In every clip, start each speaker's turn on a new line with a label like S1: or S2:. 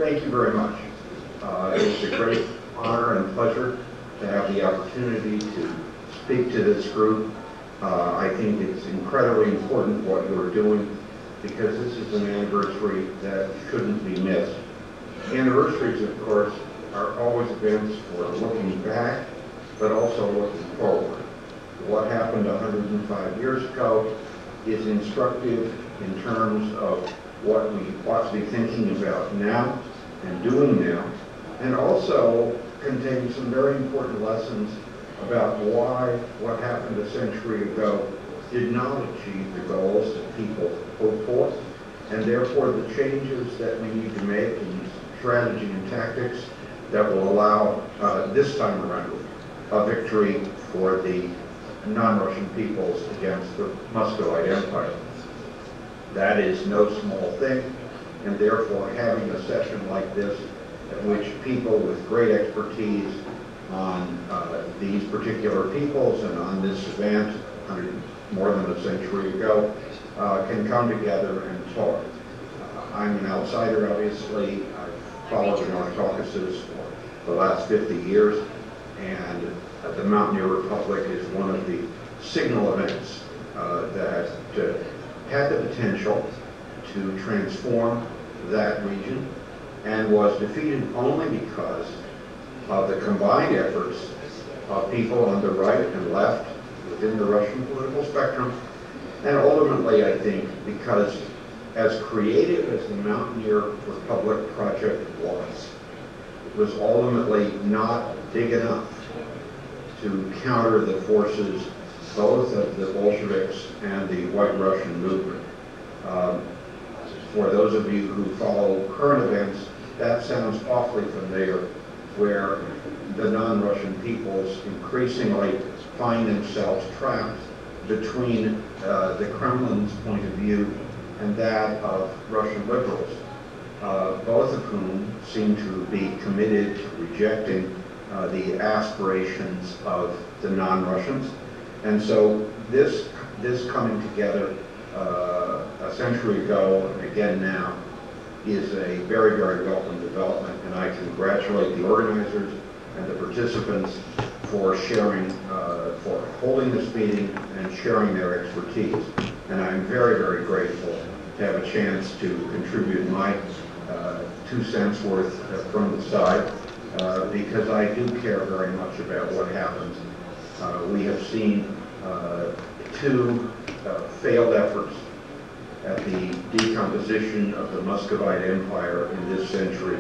S1: Thank you very much. It's a great honor and pleasure to have the opportunity to speak to this group. I think it's incredibly important what you're doing because this is an anniversary that shouldn't be missed. Anniversaries, of course, are always events for looking back, but also looking forward. What happened 105 years ago is instructive in terms of what we ought to be thinking about now and doing now, and also contains some very important lessons about why what happened a century ago did not achieve the goals that people hoped for, and therefore the changes that we need to make in strategy and tactics that will allow this time around a victory for the non-Russian peoples against the Muscovite Empire. That is no small thing, and therefore having a session like this at which people with great expertise on these particular peoples and on this event more than a century ago can come together and talk. I'm an outsider, obviously. I've followed the North Caucasus for the last 50 years, and the Mountaineer Republic is one of the signal events that had the potential to transform that region and was defeated only because of the combined efforts of people on the right and left within the Russian political spectrum, and ultimately, I think, because as creative as the Mountaineer Republic project was, it was ultimately not big enough to counter the forces both of the Bolsheviks and the White Russian movement. For those of you who follow current events, that sounds awfully familiar, where the non-Russian peoples increasingly find themselves trapped between the Kremlin's point of view and that of Russian liberals, both of whom seem to be committed to rejecting the aspirations of the non-Russians. And so this coming together a century ago and again now is a very, very welcome development, and I congratulate the organizers and the participants for sharing, for holding this meeting and sharing their expertise. And I'm very, very grateful to have a chance to contribute my 2 cents worth from the side, because I do care very much about what happens. We have seen 2 failed efforts at the decomposition of the Muscovite Empire in this century,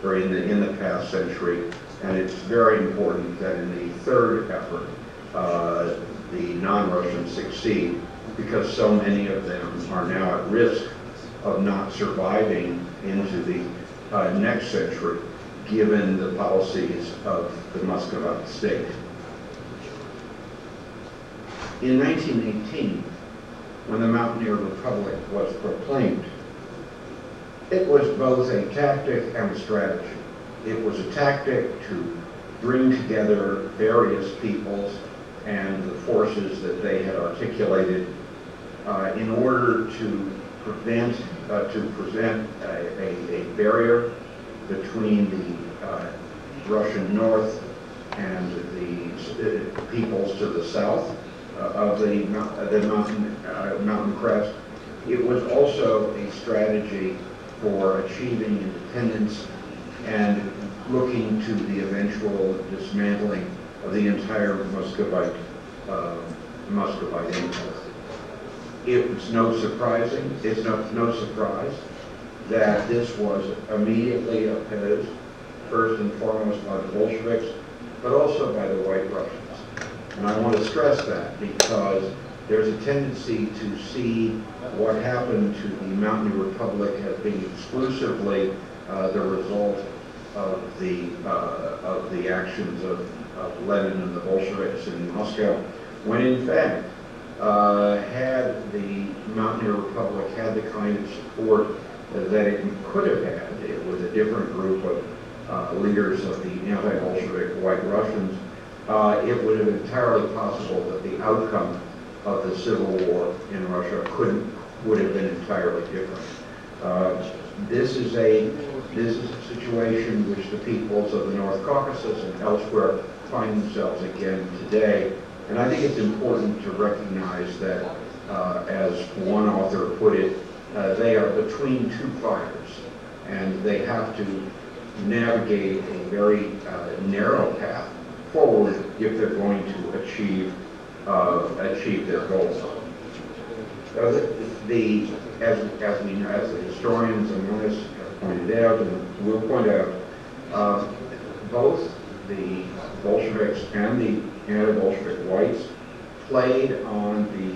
S1: or in the past century, and it's very important that in the 3rd effort, the non-Russians succeed, because so many of them are now at risk of not surviving into the next century, given the policies of the Muscovite state. In 1918, when the Mountaineer Republic was proclaimed, it was both a tactic and a strategy. It was a tactic to bring together various peoples and the forces that they had articulated in order to present a barrier between the Russian north and the peoples to the south of the mountain crest. It was also a strategy for achieving independence and looking to the eventual dismantling of the entire Muscovite Empire. It's no surprise that this was immediately opposed, first and foremost by the Bolsheviks, but also by the White Russians. And I want to stress that because there's a tendency to see what happened to the Mountaineer Republic as being exclusively the result of the actions of Lenin and the Bolsheviks in Moscow, when in fact, had the Mountaineer Republic had the kind of support that it could have had, it was a different group of leaders of the anti-Bolshevik White Russians, it would have been entirely possible that the outcome of the civil war in Russia would have been entirely different. This is a This is a situation which the peoples of the North Caucasus and elsewhere find themselves again today. And I think it's important to recognize that, as one author put it, they are between two fires, and they have to navigate a very narrow path forward if they're going to achieve their goals. As we know, as the historians among us have pointed out, and we'll point out, both the Bolsheviks and the anti-Bolshevik whites played on the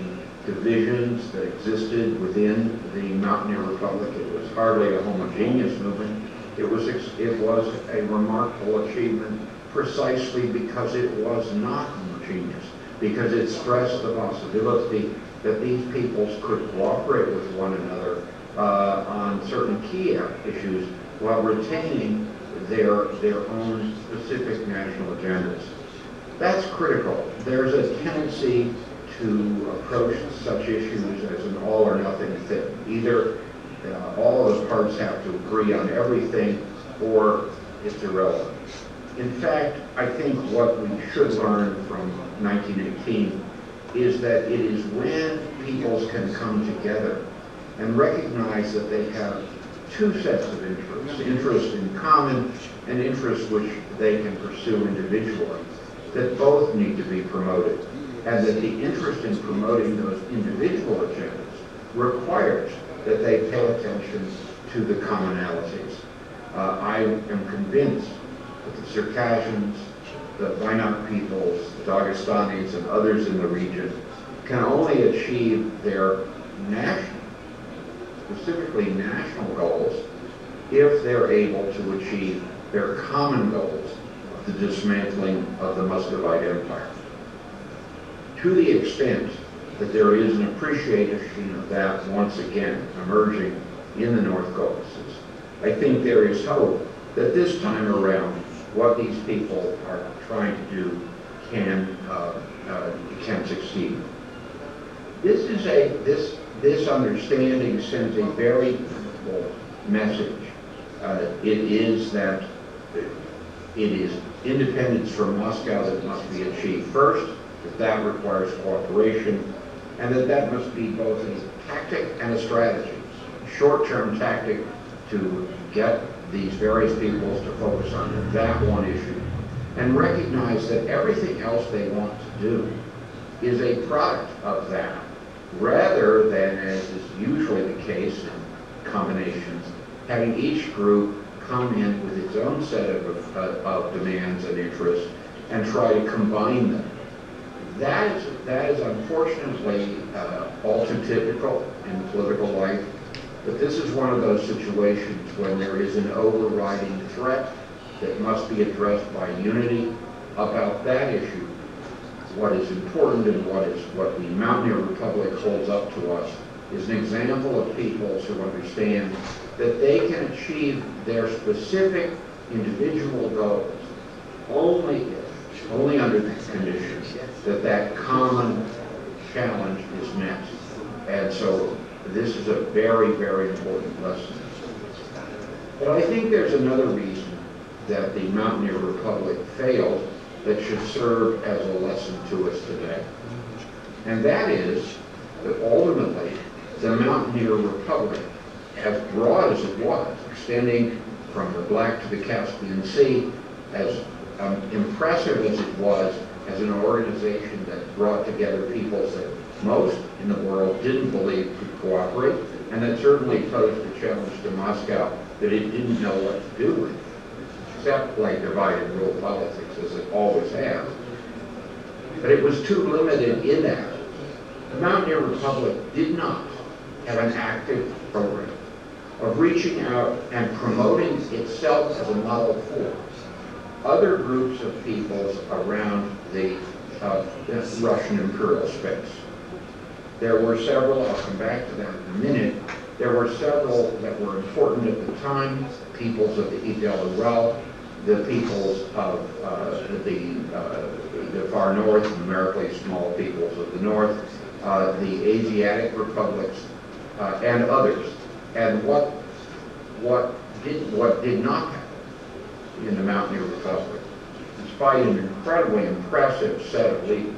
S1: divisions that existed within the Mountaineer Republic. It was hardly a homogeneous movement. It was a remarkable achievement precisely because it was not homogeneous, because it stressed the possibility that these peoples could cooperate with one another on certain key issues while retaining their own specific national agendas. That's critical. There's a tendency to approach such issues as an all or nothing thing. Either all of the parts have to agree on everything, or it's irrelevant. In fact, I think what we should learn from 1918 is that it is when peoples can come together and recognize that they have two sets of interests, interest in common and interests which they can pursue individually, that both need to be promoted, and that the interest in promoting those individual agendas requires that they pay attention to the commonalities. I am convinced that the Circassians, the Banat peoples, the Dagestanis, and others in the region can only achieve their national, specifically national goals, if they're able to achieve their common goals, the dismantling of the Muscovite Empire. To the extent that there is an appreciation of that once again emerging in the North Caucasus, I think there is hope that this time around what these people are trying to do can succeed. This understanding sends a very powerful message. It is that it is independence from Moscow that must be achieved first, that requires cooperation, and that must be both a tactic and a strategy. A short-term tactic to get these various peoples to focus on that one issue, and recognize that everything else they want to do is a product of that, rather than, as is usually the case in combinations, having each group come in with its own set of demands and interests and try to combine them. That is unfortunately all too typical in political life, but this is one of those situations when there is an overriding threat that must be addressed by unity about that issue. What is important and what the Mountaineer Republic holds up to us is an example of peoples who understand that they can achieve their specific individual goals only under the conditions that common challenge is met. And so this is a very, very important lesson. But I think there's another reason that the Mountaineer Republic failed that should serve as a lesson to us today. And that is that ultimately the Mountaineer Republic, as broad as it was, extending from the Black to the Caspian Sea, as impressive as it was as an organization that brought together peoples that most in the world didn't believe could cooperate, and that certainly posed a challenge to Moscow that it didn't know what to do with, except play divide and rule politics as it always has. But it was too limited in that. The Mountaineer Republic did not have an active program of reaching out and promoting itself as a model for other groups of peoples around the Russian imperial space. There were several, I'll come back to that in a minute, there were several that were important at the time, peoples of the Idel Ural, the peoples of the far north, numerically small peoples of the north, the Asiatic republics, and others. And what what did not happen in the Mountaineer Republic, despite an incredibly impressive set of leaders,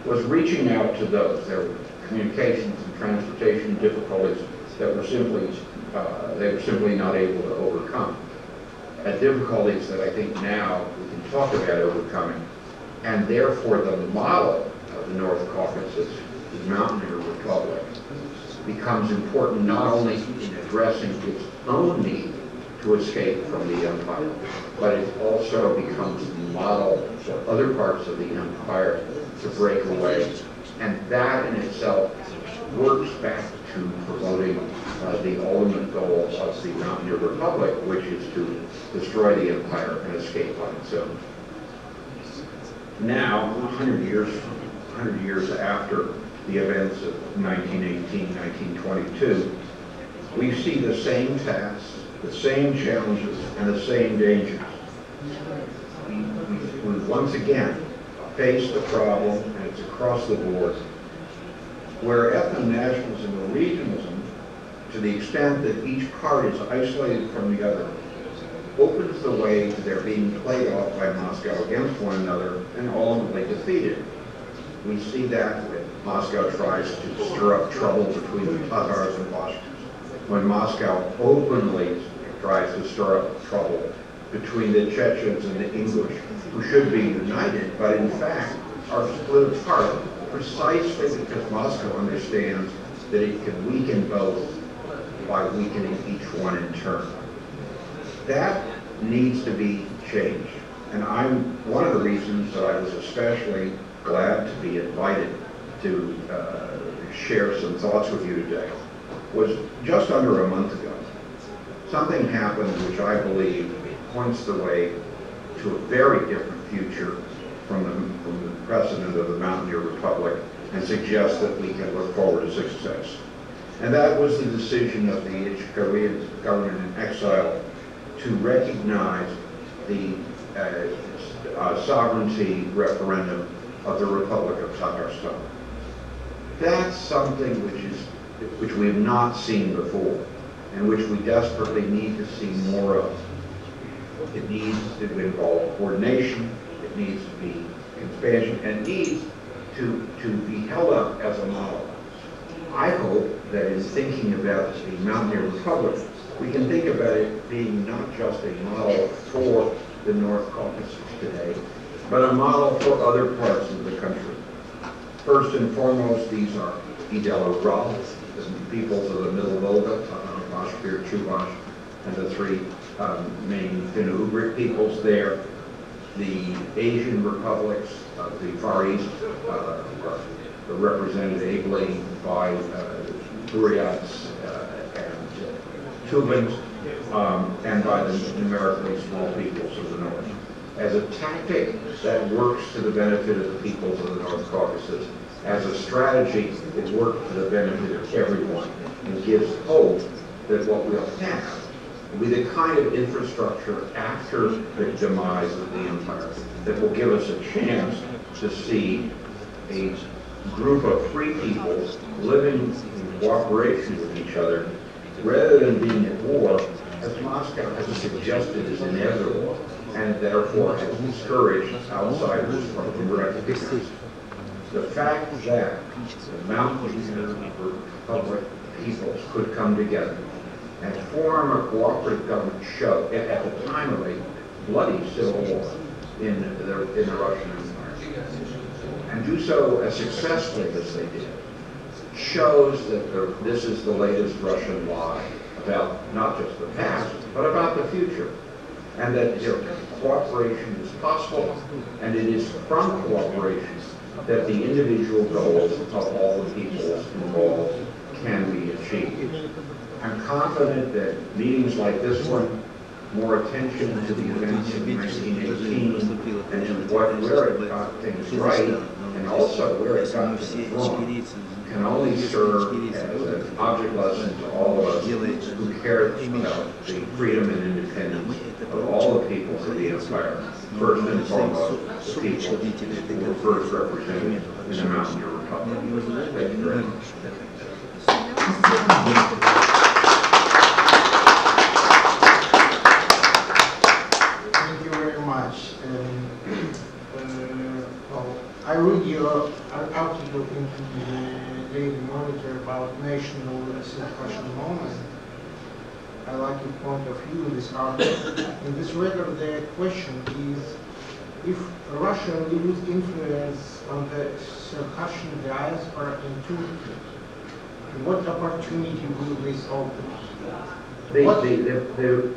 S1: was reaching out to those. There were communications and transportation difficulties that were simply, they were simply not able to overcome. Difficulties that I think now we can talk about overcoming, and therefore the model of the North Caucasus, the Mountaineer Republic, becomes important not only in addressing its own need to escape from the empire, but it also becomes the model for other parts of the empire to break away. And that in itself works back to promoting the ultimate goal of the Mountaineer Republic, which is to destroy the empire and escape on its own. Now, 100 years after the events of 1918, 1922, we see the same tasks, the same challenges, and the same dangers. We once again face the problem, and it's across the board, where ethno-nationalism or regionalism, to the extent that each part is isolated from the other, opens the way to their being played off by Moscow against one another and ultimately defeated. We see that when Moscow tries to stir up trouble between the Tatars and Bashkirs, when Moscow openly tries to stir up trouble between the Chechens and the English, who should be united, but in fact are split apart precisely because Moscow understands that it can weaken both by weakening each one in turn. That needs to be changed. And I'm one of the reasons that I was especially glad to be invited to share some thoughts with you today was just under a month ago. Something happened which I believe points the way to a very different future from the precedent of the Mountaineer Republic and suggests that we can look forward to success. And that was the decision of the Ичкерия government in exile to recognize the sovereignty referendum of the Republic of Tatarstan. That's something which we have not seen before, and which we desperately need to see more of. It needs to involve coordination, it needs to be expansion, and it needs to be held up as a model. I hope that in thinking about the Mountaineer Republic, we can think about it being not just a model for the North Caucasus today, but a model for other parts of the country. First and foremost, these are Idel-Ural, the peoples of the Middle Volga, Bashkir, Chuvash, and the three main Finno-Ugric peoples there. The Asian republics of the Far East are represented ably by Buryats and Tuvans, and by the numerically small peoples of the North. As a tactic that works to the benefit of the peoples of the North Caucasus, as a strategy that works to the benefit of everyone, and gives hope that what we'll have will be the kind of infrastructure after the demise of the empire that will give us a chance to see a group of free peoples living in cooperation with each other rather than being at war, as Moscow has suggested is inevitable, and therefore has discouraged outsiders from direct victories. The fact that the Mountaineer Republic peoples could come together and form a cooperative government show at the time of a bloody civil war in the Russian Empire, and do so as successfully as they did, shows that this is the latest Russian lie about not just the past, but about the future, and that cooperation is possible, and it is from cooperation that the individual goals of all the peoples involved can be achieved. I'm confident that meetings like this one, more attention to the events of 1918 and where it got things right, and also where it got things wrong, can only serve as an object lesson to all of us who care about the freedom and independence of all the peoples of the empire, first and foremost the people who were first represented in the Mountaineer Republic. Thank you very much.
S2: read your article in the Daily Monitor about national Russian moment. I like your point of view in this article. In this regard, the question is, if Russia lose influence on the Circassian diaspora in Turkey, what opportunity will this open?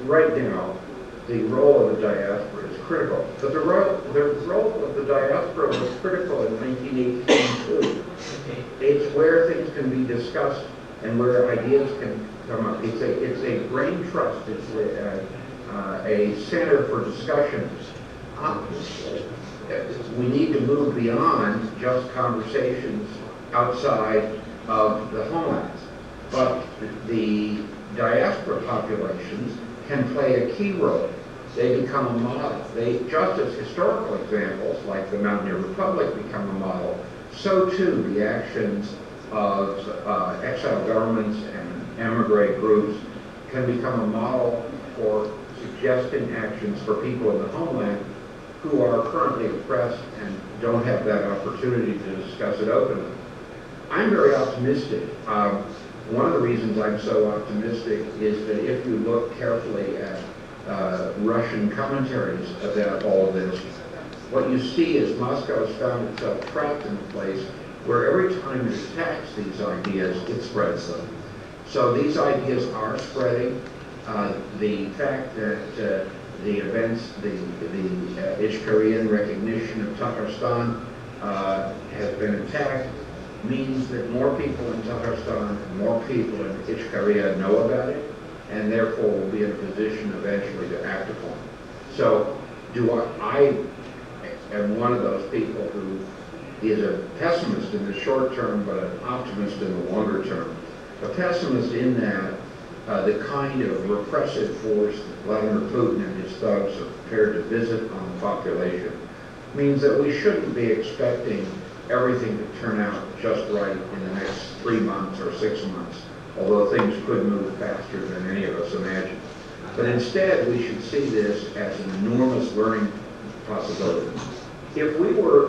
S1: Right now, the role of the diaspora is critical. But the role of the diaspora was critical in 1918 too. It's where things can be discussed and where ideas can come up. It's a brain trust. It's a center for discussions. We need to move beyond just conversations outside of the homelands. But the diaspora populations can play a key role. They become a model. Just as historical examples like the Mountaineer Republic become a model, so too the actions of exile governments and emigre groups can become a model for suggesting actions for people in the homeland who are currently oppressed and don't have that opportunity to discuss it openly. I'm very optimistic. One of the reasons I'm so optimistic is that if you look carefully at Russian commentaries about all of this, what you see is Moscow has found itself trapped in a place where every time it attacks these ideas, it spreads them. So these ideas are spreading. The fact that the events, the Ичкерия recognition of Tatarstan has been attacked means that more people in Tatarstan, more people in Ичкерия know about it, and therefore will be in a position eventually to act upon it. So I am one of those people who is a pessimist in the short term, but an optimist in the longer term. A pessimist in that the kind of repressive force that Vladimir Putin and his thugs are prepared to visit on the population means that we shouldn't be expecting everything to turn out just right in the next 3 months or 6 months, although things could move faster than any of us imagined. But instead, we should see this as an enormous learning possibility. If we were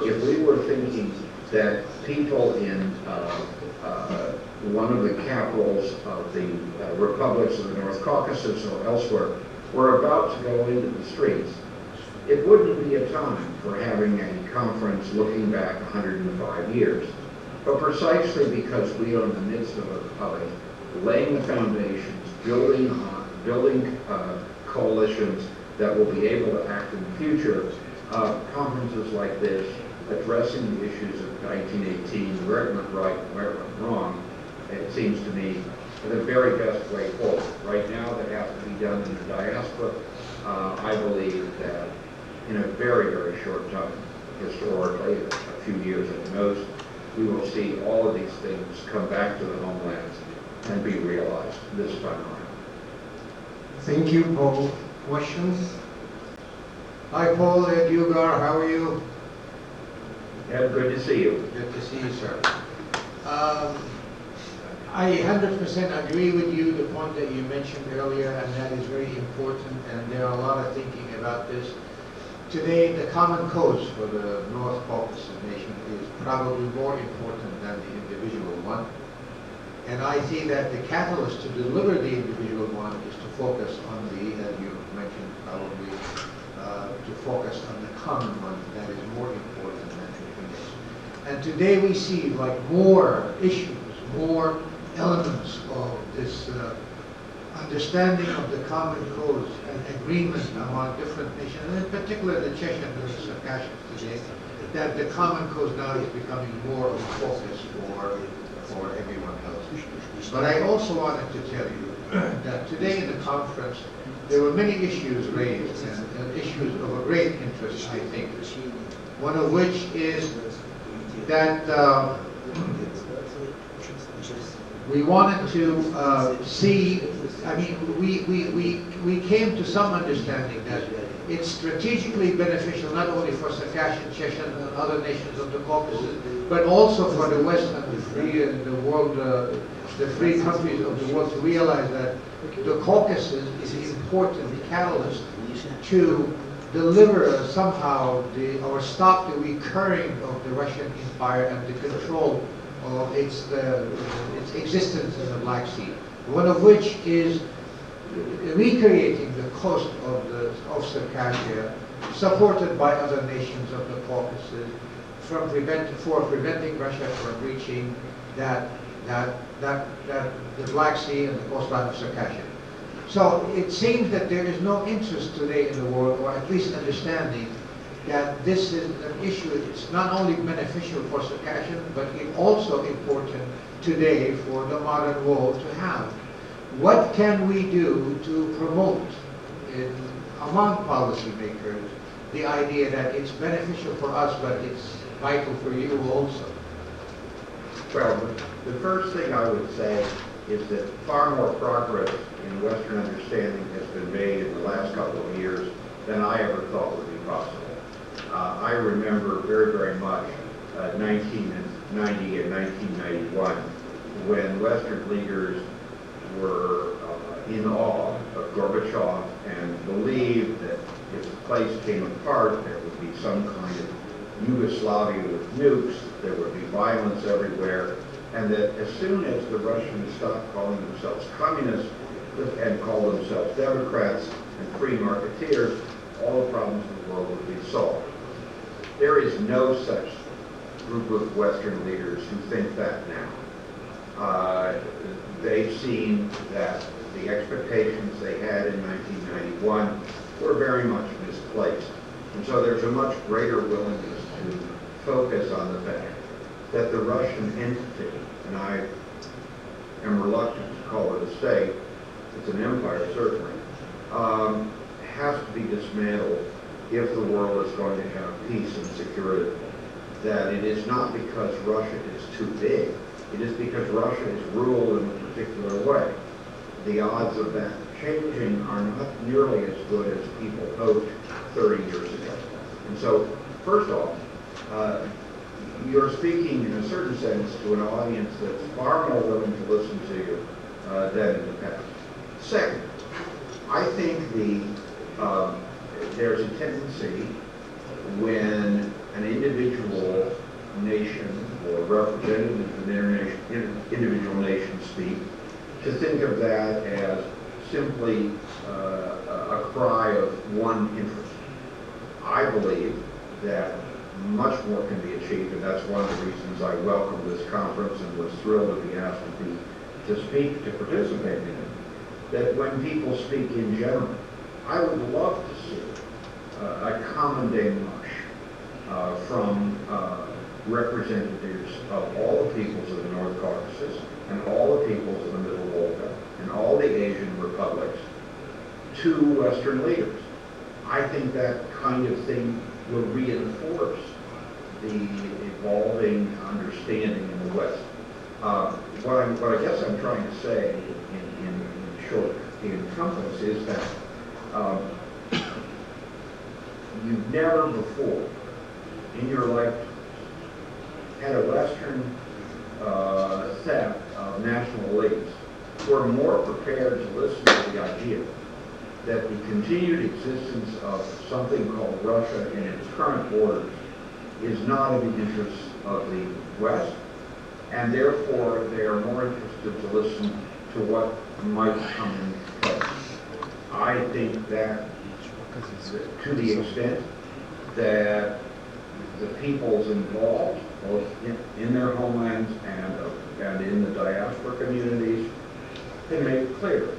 S1: thinking that people in one of the capitals of the republics of the North Caucasus or elsewhere were about to go into the streets, it wouldn't be a time for having a conference looking back 105 years. But precisely because we are in the midst of laying the foundations, building coalitions that will be able to act in the future, conferences like this, addressing the issues of 1918, where it went right, where it went wrong, it seems to me the very best way forward. Right now, that has to be done in the diaspora. I believe that in a very, very short time, historically, a few years at the most, we will see all of these things come back to the homelands and be realized this time around.
S2: Thank you, Paul. Questions? Hi, Paul and Ugar, how are you?
S1: Yeah, good to see you.
S2: Good to see you, sir. I 100% agree with you, the point that you mentioned earlier, and that is very important, and there are a lot of thinking about this. Today, the common cause for the North Caucasus nation is probably more important than the individual one. And I see that the catalyst to deliver the individual one is to focus on the, as you mentioned probably, to focus on the common one that is more important than anything else. And today we see like more issues, more elements of this understanding of the common cause and agreement among different nations, and in particular the Chechens and the Circassians today, that the common cause now is becoming more of a focus for everyone else. But I also wanted to tell you that today in the conference there were many issues raised, and issues of a great interest, I think. One of which is that we wanted to see, I mean, we came to some understanding that it's strategically beneficial not only for Circassian, Chechen, and other nations of the Caucasus, but also for the West and the free and the world, the free countries of the world, to realize that the Caucasus is an important catalyst to deliver somehow or stop the recurring of the Russian Empire and the control of its existence in the Black Sea. One of which is recreating the coast of Circassia, supported by other nations of the Caucasus, for preventing Russia from reaching the Black Sea and the coastline of Circassia. So it seems that there is no interest today in the world, or at least understanding that this is an issue. It's not only beneficial for Circassian, but it's also important today for the modern world to have. What can we do to promote among policymakers the idea that it's beneficial for us, but it's vital for you also?
S1: Well, the first thing I would say is that far more progress in Western understanding has been made in the last couple of years than I ever thought would be possible. I remember very, very much 1990 and 1991 when Western leaders were in awe of Gorbachev and believed that if the place came apart, there would be some kind of Yugoslavia with nukes, there would be violence everywhere, and that as soon as the Russians stopped calling themselves communists and called themselves democrats and free marketeers, all the problems in the world would be solved. There is no such group of Western leaders who think that now. They've seen that the expectations they had in 1991 were very much misplaced. And so there's a much greater willingness to focus on the fact that the Russian entity, and I am reluctant to call it a state, it's an empire certainly, has to be dismantled if the world is going to have peace and security. That it is not because Russia is too big, it is because Russia is ruled in a particular way. The odds of that changing are not nearly as good as people hoped 30 years ago. And so, first off, you're speaking in a certain sense to an audience that's far more willing to listen to you than in the past. Second, I think there's a tendency when an individual nation or representative of an individual nation speak to think of that as simply a cry of one interest. I believe that much more can be achieved, and that's one of the reasons I welcomed this conference and was thrilled to be asked to speak, to participate in it. That when people speak in general, I would love to see a common démarche from representatives of all the peoples of the North Caucasus and all the peoples of the Middle Volga and all the Asian republics to Western leaders. I think that kind of thing will reinforce the evolving understanding in the West. What I guess I'm trying to say in short, in compass, is that you've never before in your lifetime had a Western set of national elites who are more prepared to listen to the idea that the continued existence of something called Russia in its current borders is not in the interests of the West, and therefore they are more interested to listen to what might come in place. I think that to the extent that the peoples involved, both in their homelands and in the diaspora communities, can make clear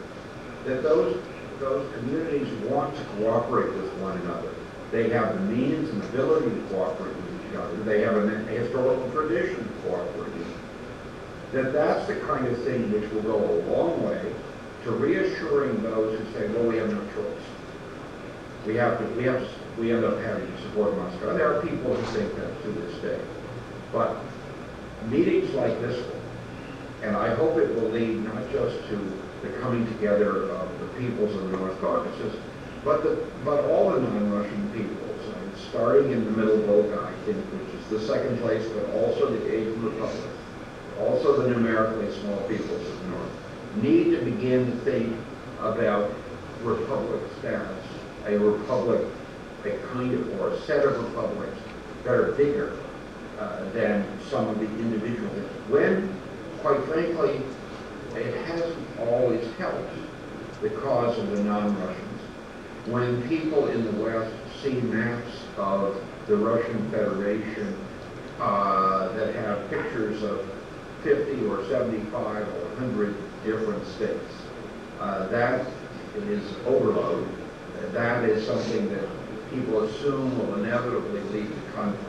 S1: that those communities want to cooperate with one another. They have the means and ability to cooperate with each other. They have a historical tradition of cooperating. That's the kind of thing which will go a long way to reassuring those who say, well, we have no choice. We end up having to support Moscow. And there are people who think that to this day. But meetings like this one, and I hope it will lead not just to the coming together of the peoples of the North Caucasus, but all the non-Russian peoples, starting in the Middle Volga, I think, which is the second place, but also the Asian republics, also the numerically small peoples of the North, need to begin to think about republic status, a republic a kind of, or a set of republics that are bigger than some of the individual things. When, quite frankly, it hasn't always helped the cause of the non-Russians. When people in the West see maps of the Russian Federation that have pictures of 50 or 75 or 100 different states, that is overload. That is something that people assume will inevitably lead to conflict.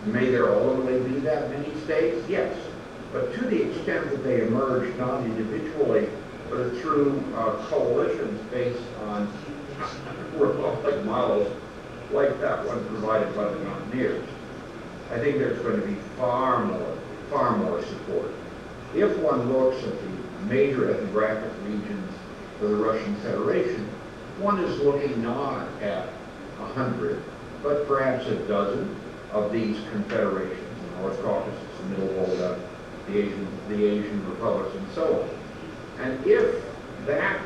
S1: May there only be that many states? Yes. But to the extent that they emerge not individually, but through coalitions based on republic models like that one provided by the Mountaineers, I think there's going to be far more support. If one looks at the major ethnographic regions of the Russian Federation, one is looking not at 100, but perhaps a dozen of these confederations, the North Caucasus, the Middle Volga, the Asian republics, and so on. And if that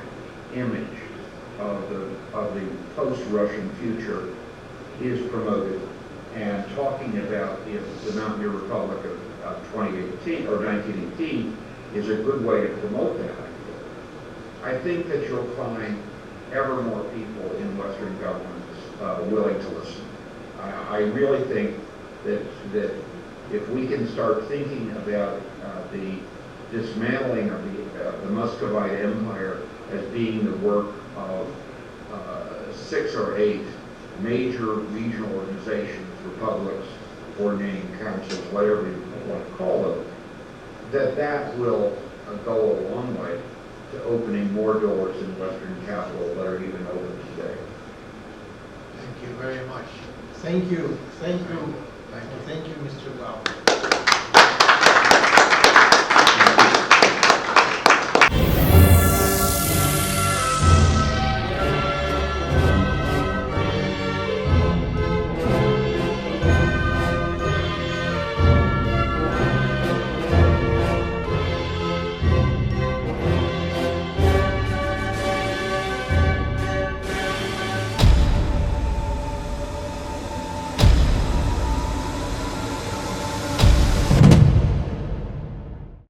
S1: image of the post-Russian future is promoted, and talking about the Mountaineer Republic of 2018 or 1918 is a good way to promote that idea, I think that you'll find ever more people in Western governments willing to listen. I really think that if we can start thinking about the dismantling of the Muscovite Empire as being the work of 6 or 8 major regional organizations, republics, coordinating councils, whatever you want to call them, that will go a long way to opening more doors in Western capital that are even open today.
S2: Thank you very much.
S3: Thank you, Mr. Goble.